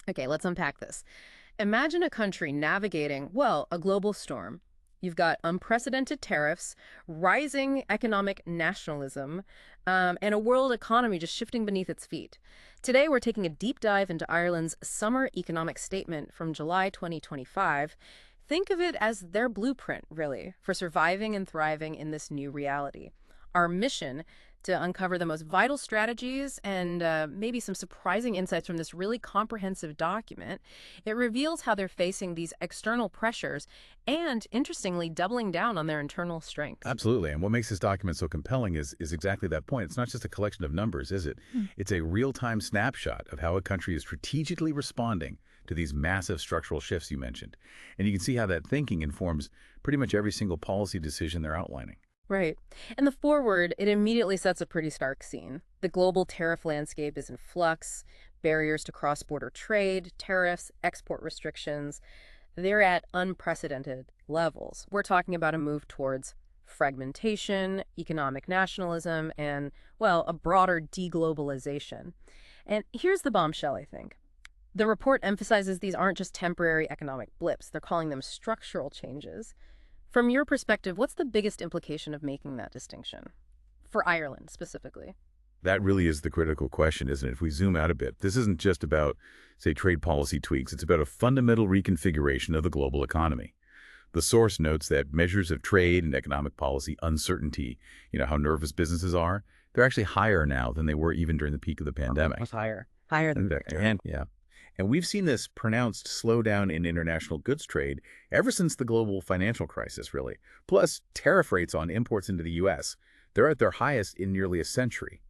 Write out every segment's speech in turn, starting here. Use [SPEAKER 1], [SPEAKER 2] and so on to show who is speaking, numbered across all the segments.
[SPEAKER 1] Okay, let's unpack this. Imagine a country navigating, well, a global storm. You've got unprecedented tariffs, rising economic nationalism, and a world economy just shifting beneath its feet. Today, we're taking a deep dive into Ireland's Summer Economic Statement from July 2025. Think of it as their blueprint, really, for surviving and thriving in this new reality. Our mission to uncover the most vital strategies and maybe some surprising insights from this really comprehensive document. It reveals how they're facing these external pressures and, interestingly, doubling down on their internal strengths.
[SPEAKER 2] Absolutely. And what makes this document so compelling is exactly that point. It's not just a collection of numbers, is it? It's a real-time snapshot of how a country is strategically responding to these massive structural shifts you mentioned. And you can see how that thinking informs pretty much every single policy decision they're outlining.
[SPEAKER 1] Right. And the foreword, it immediately sets a pretty stark scene. The global tariff landscape is in flux, barriers to cross-border trade, tariffs, export restrictions, they're at unprecedented levels. We're talking about a move towards fragmentation, economic nationalism, and, well, a broader de-globalisation. And here's the bombshell, I think. The report emphasizes these aren't just temporary economic blips. They're calling them structural changes. From your perspective, what's the biggest implication of making that distinction? For Ireland, specifically.
[SPEAKER 2] That really is the critical question, isn't it? If we zoom out a bit, this isn't just about, say, trade policy tweaks. It's about a fundamental reconfiguration of the global economy. The source notes that measures of trade and economic policy uncertainty, how nervous businesses are, they're actually higher now than they were even during the peak of the pandemic.
[SPEAKER 1] What's higher? Higher than
[SPEAKER 2] And we've seen this pronounced slowdown in international goods trade ever since the global financial crisis, really. Plus, tariff rates on imports into the U.S., they're at their highest in nearly a century.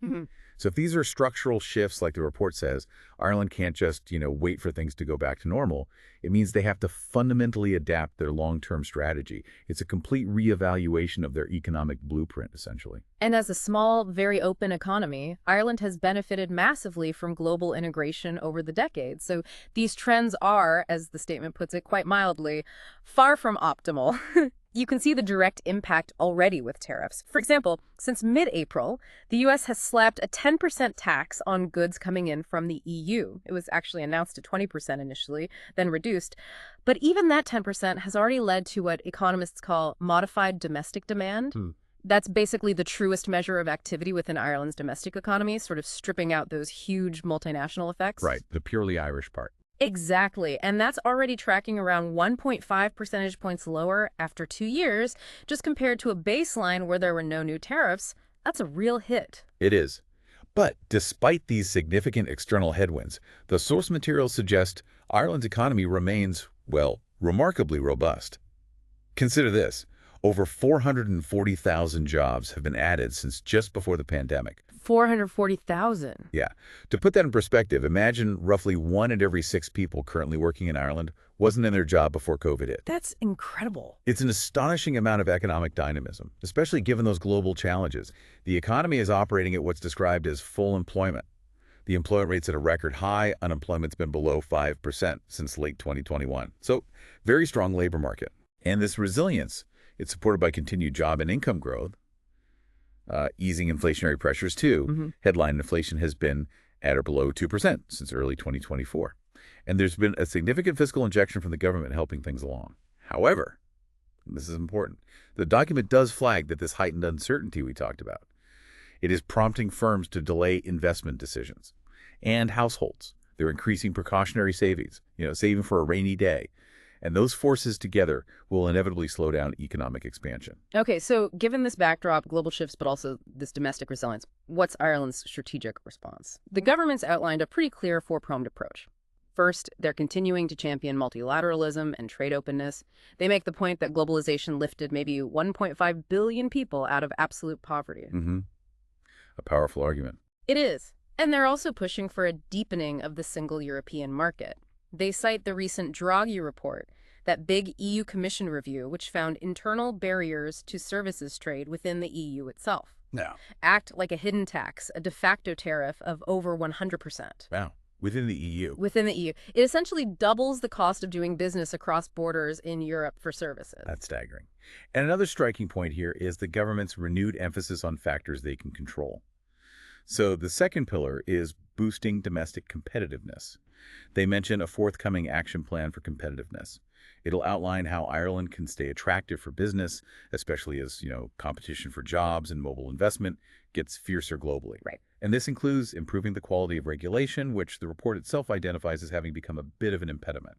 [SPEAKER 2] So if these are structural shifts, like the report says, Ireland can't just, wait for things to go back to normal. It means they have to fundamentally adapt their long-term strategy. It's a complete reevaluation of their economic blueprint, essentially.
[SPEAKER 1] And as a small, very open economy, Ireland has benefited massively from global integration over the decades. So these trends are, as the statement puts it quite mildly, far from optimal. You can see the direct impact already with tariffs. For example, since mid-April, the U.S. has slapped a 10% tax on goods coming in from the EU. It was actually announced at 20% initially, then reduced. But even that 10% has already led to what economists call modified domestic demand. That's basically the truest measure of activity within Ireland's domestic economy, sort of stripping out those huge multinational effects.
[SPEAKER 2] Right, the purely Irish part.
[SPEAKER 1] Exactly. And that's already tracking around 1.5 percentage points lower after 2 years, just compared to a baseline where there were no new tariffs. That's a real hit.
[SPEAKER 2] It is. But despite these significant external headwinds, the source materials suggest Ireland's economy remains, well, remarkably robust. Consider this. Over 440,000 jobs have been added since just before the pandemic.
[SPEAKER 1] 440,000.
[SPEAKER 2] Yeah. To put that in perspective, imagine roughly 1 in every 6 people currently working in Ireland wasn't in their job before COVID hit.
[SPEAKER 1] That's incredible.
[SPEAKER 2] It's an astonishing amount of economic dynamism, especially given those global challenges. The economy is operating at what's described as full employment. The employment rate's at a record high. Unemployment's been below 5% since late 2021. So, very strong labor market. And this resilience, it's supported by continued job and income growth, easing inflationary pressures too. Headline inflation has been at or below 2% since early 2024. And there's been a significant fiscal injection from the government helping things along. However, and this is important, the document does flag that this heightened uncertainty we talked about, it is prompting firms to delay investment decisions. And households, they're increasing precautionary savings, saving for a rainy day. And those forces together will inevitably slow down economic expansion.
[SPEAKER 1] Okay, so given this backdrop, global shifts, but also this domestic resilience, what's Ireland's strategic response? The government's outlined a pretty clear four-pronged approach. First, they're continuing to champion multilateralism and trade openness. They make the point that globalization lifted maybe 1.5 billion people out of absolute poverty.
[SPEAKER 2] A powerful argument.
[SPEAKER 1] It is. And they're also pushing for a deepening of the single European market. They cite the recent Draghi report, that big EU Commission review, which found internal barriers to services trade within the EU itself. Act like a hidden tax, a de facto tariff of over 100%.
[SPEAKER 2] Wow. Within the EU.
[SPEAKER 1] Within the EU. It essentially doubles the cost of doing business across borders in Europe for services.
[SPEAKER 2] That's staggering. And another striking point here is the government's renewed emphasis on factors they can control. So the second pillar is boosting domestic competitiveness. They mention a forthcoming action plan for competitiveness. It'll outline how Ireland can stay attractive for business, especially as, competition for jobs and mobile investment gets fiercer globally.
[SPEAKER 1] Right.
[SPEAKER 2] And this includes improving the quality of regulation, which the report itself identifies as having become a bit of an impediment.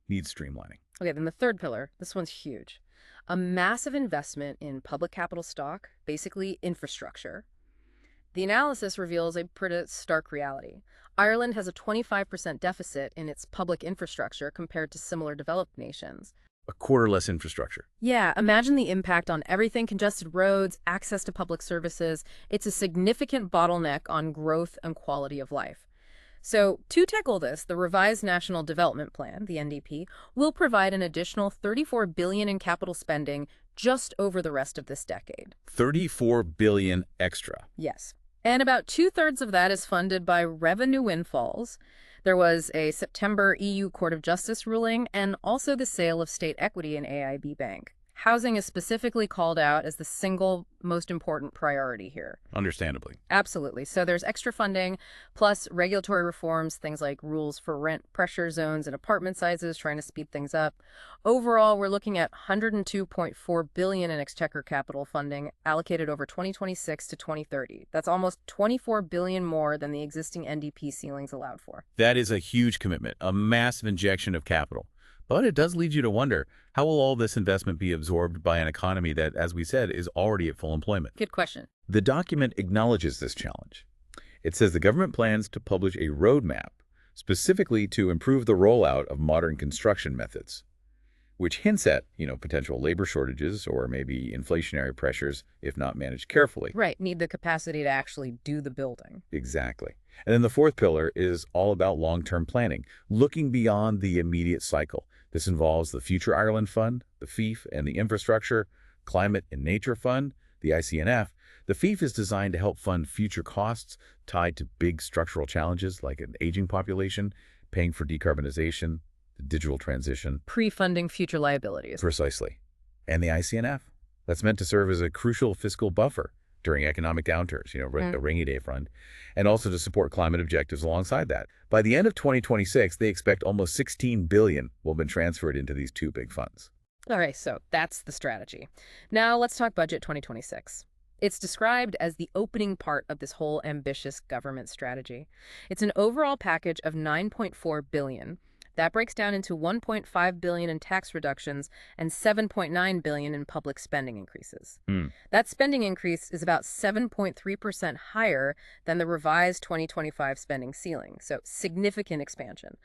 [SPEAKER 2] Needs streamlining.
[SPEAKER 1] Okay, then the third pillar, this one's huge. A massive investment in public capital stock, basically infrastructure. The analysis reveals a pretty stark reality. Ireland has a 25% deficit in its public infrastructure compared to similar developed nations.
[SPEAKER 2] A quarter less infrastructure.
[SPEAKER 1] Yeah, imagine the impact on everything: congested roads, access to public services. It's a significant bottleneck on growth and quality of life. So, to tackle this, the revised National Development Plan, the NDP, will provide an additional $34 billion in capital spending just over the rest of this decade.
[SPEAKER 2] $34 billion extra.
[SPEAKER 1] Yes. And about two-thirds of that is funded by revenue windfalls. There was a September EU Court of Justice ruling and also the sale of state equity in AIB Bank. Housing is specifically called out as the single most important priority here.
[SPEAKER 2] Understandably.
[SPEAKER 1] Absolutely. So there's extra funding, plus regulatory reforms, things like rules for rent pressure zones and apartment sizes, trying to speed things up. Overall, we're looking at $102.4 billion in exchequer capital funding allocated over 2026 to 2030. That's almost $24 billion more than the existing NDP ceilings allowed for.
[SPEAKER 2] That is a huge commitment, a massive injection of capital. But it does lead you to wonder, how will all this investment be absorbed by an economy that, as we said, is already at full employment?
[SPEAKER 1] Good question.
[SPEAKER 2] The document acknowledges this challenge. It says the government plans to publish a roadmap specifically to improve the rollout of modern construction methods, which hints at, potential labor shortages or maybe inflationary pressures if not managed carefully.
[SPEAKER 1] Right. Need the capacity to actually do the building.
[SPEAKER 2] Exactly. And then the fourth pillar is all about long-term planning, looking beyond the immediate cycle. This involves the Future Ireland Fund, the FIF, and the Infrastructure, Climate and Nature Fund, the ICNF. The FIF is designed to help fund future costs tied to big structural challenges like an aging population, paying for decarbonization, the digital transition.
[SPEAKER 1] Pre-funding future liabilities.
[SPEAKER 2] Precisely. And the ICNF, that's meant to serve as a crucial fiscal buffer during economic downturns, a rainy day fund, and also to support climate objectives alongside that. By the end of 2026, they expect almost $16 billion will have been transferred into these two big funds.
[SPEAKER 1] All right, so that's the strategy. Now let's talk budget 2026. It's described as the opening part of this whole ambitious government strategy. It's an overall package of $9.4 billion. That breaks down into $1.5 billion in tax reductions and $7.9 billion in public spending increases. That spending increase is about 7.3% higher than the revised 2025 spending ceiling, so significant expansion.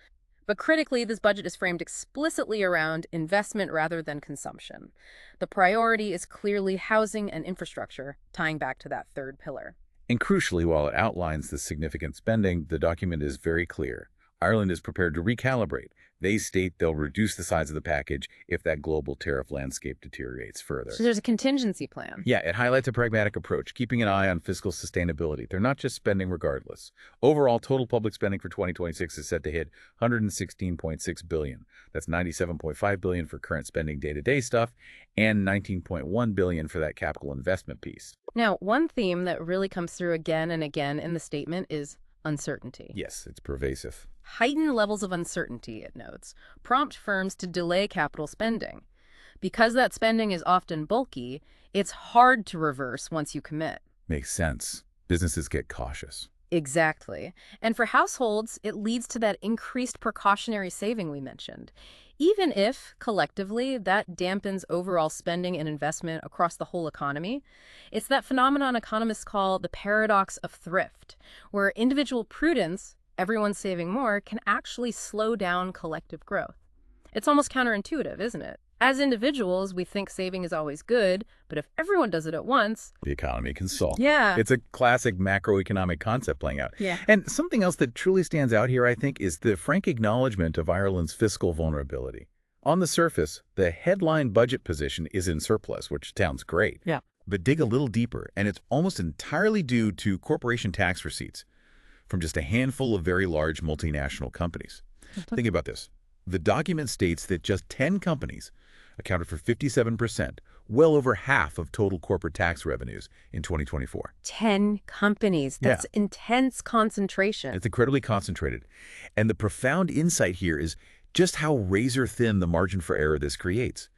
[SPEAKER 1] But critically, this budget is framed explicitly around investment rather than consumption. The priority is clearly housing and infrastructure, tying back to that third pillar.
[SPEAKER 2] And crucially, while it outlines the significant spending, the document is very clear. Ireland is prepared to recalibrate. They state they'll reduce the size of the package if that global tariff landscape deteriorates further.
[SPEAKER 1] So there's a contingency plan.
[SPEAKER 2] Yeah, it highlights a pragmatic approach, keeping an eye on fiscal sustainability. They're not just spending regardless. Overall, total public spending for 2026 is set to hit $116.6 billion. That's $97.5 billion for current spending day-to-day stuff and $19.1 billion for that capital investment piece.
[SPEAKER 1] Now, one theme that really comes through again and again in the statement is uncertainty.
[SPEAKER 2] Yes, it's pervasive.
[SPEAKER 1] Heightened levels of uncertainty, it notes, prompt firms to delay capital spending. Because that spending is often bulky, it's hard to reverse once you commit.
[SPEAKER 2] Makes sense. Businesses get cautious.
[SPEAKER 1] Exactly. And for households, it leads to that increased precautionary saving we mentioned. Even if, collectively, that dampens overall spending and investment across the whole economy, it's that phenomenon economists call the paradox of thrift, where individual prudence, everyone saving more, can actually slow down collective growth. It's almost counterintuitive, isn't it? As individuals, we think saving is always good, but if everyone does it at once,
[SPEAKER 2] the economy can stall.
[SPEAKER 1] Yeah.
[SPEAKER 2] It's a classic macroeconomic concept playing out.
[SPEAKER 1] Yeah.
[SPEAKER 2] And something else that truly stands out here, I think, is the frank acknowledgement of Ireland's fiscal vulnerability. On the surface, the headline budget position is in surplus, which sounds great.
[SPEAKER 1] Yeah.
[SPEAKER 2] But dig a little deeper, and it's almost entirely due to corporation tax receipts from just a handful of very large multinational companies. Think about this. The document states that just 10 companies accounted for 57%, well over half of total corporate tax revenues in 2024.
[SPEAKER 1] 10 companies.
[SPEAKER 2] Yeah,
[SPEAKER 1] That's intense concentration.
[SPEAKER 2] it's incredibly concentrated. And the profound insight here is just how razor-thin the margin for error this creates.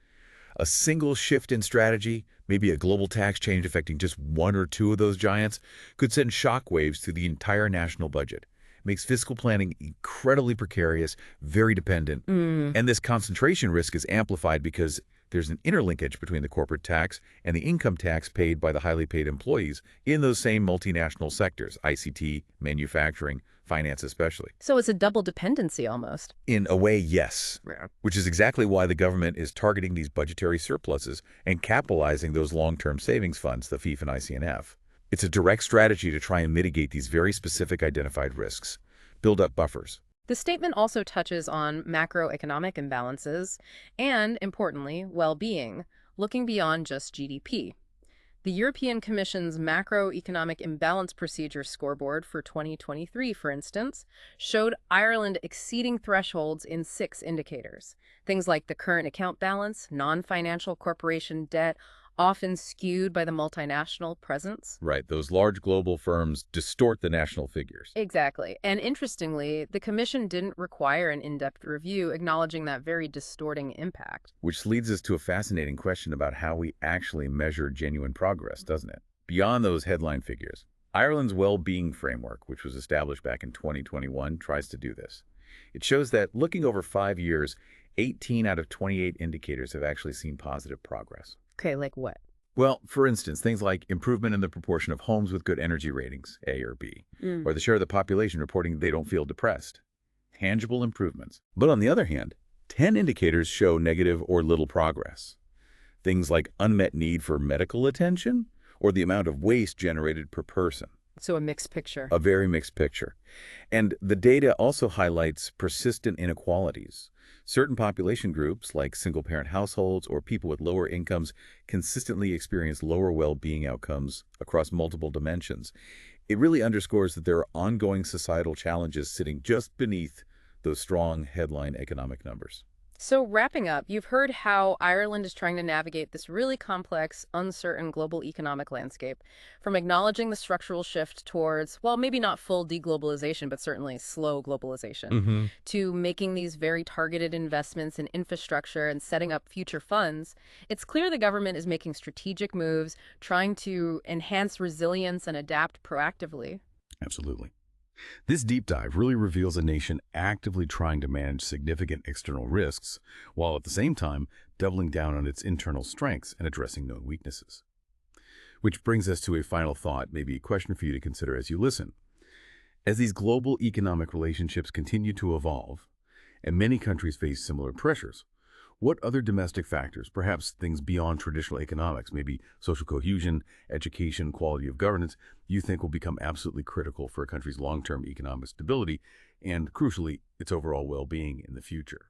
[SPEAKER 2] A single shift in strategy, maybe a global tax change affecting just one or two of those giants, could send shockwaves through the entire national budget. It makes fiscal planning incredibly precarious, very dependent,
[SPEAKER 1] Mm.
[SPEAKER 2] and this concentration risk is amplified because there's an interlinkage between the corporate tax and the income tax paid by the highly paid employees in those same multinational sectors, ICT, manufacturing, finance especially.
[SPEAKER 1] So it's a double dependency almost.
[SPEAKER 2] In a way, yes.
[SPEAKER 1] Yeah.
[SPEAKER 2] Which is exactly why the government is targeting these budgetary surpluses and capitalizing those long-term savings funds, the FIF and ICNF. It's a direct strategy to try and mitigate these very specific identified risks, build up buffers.
[SPEAKER 1] The statement also touches on macroeconomic imbalances and, importantly, well-being, looking beyond just GDP. The European Commission's macroeconomic imbalance procedure scoreboard for 2023, for instance, showed Ireland exceeding thresholds in 6 indicators. Things like the current account balance, non-financial corporation debt, often skewed by the multinational presence.
[SPEAKER 2] Right, those large global firms distort the national figures.
[SPEAKER 1] Exactly. And interestingly, the Commission didn't require an in-depth review acknowledging that very distorting impact.
[SPEAKER 2] Which leads us to a fascinating question about how we actually measure genuine progress, doesn't it? Beyond those headline figures, Ireland's well-being framework, which was established back in 2021, tries to do this. It shows that looking over 5 years, 18 out of 28 indicators have actually seen positive progress.
[SPEAKER 1] Okay, like what?
[SPEAKER 2] Well, for instance, things like improvement in the proportion of homes with good energy ratings, A or B,
[SPEAKER 1] Mm.
[SPEAKER 2] or the share of the population reporting they don't feel depressed. Tangible improvements. But on the other hand, 10 indicators show negative or little progress. Things like unmet need for medical attention or the amount of waste generated per person.
[SPEAKER 1] So a mixed picture.
[SPEAKER 2] A very mixed picture. And the data also highlights persistent inequalities. Certain population groups, like single-parent households or people with lower incomes, consistently experience lower well-being outcomes across multiple dimensions. It really underscores that there are ongoing societal challenges sitting just beneath those strong headline economic numbers.
[SPEAKER 1] So wrapping up, you've heard how Ireland is trying to navigate this really complex, uncertain global economic landscape, from acknowledging the structural shift towards, well, maybe not full de-globalization, but certainly slow globalization, to making these very targeted investments in infrastructure and setting up future funds. It's clear the government is making strategic moves, trying to enhance resilience and adapt proactively.
[SPEAKER 3] Absolutely. This deep dive really reveals a nation actively trying to manage significant external risks, while at the same time doubling down on its internal strengths and addressing known weaknesses. Which brings us to a final thought, maybe a question for you to consider as you listen. As these global economic relationships continue to evolve, and many countries face similar pressures, what other domestic factors, perhaps things beyond traditional economics, maybe social cohesion, education, quality of governance, you think will become absolutely critical for a country's long-term economic stability and, crucially, its overall well-being in the future?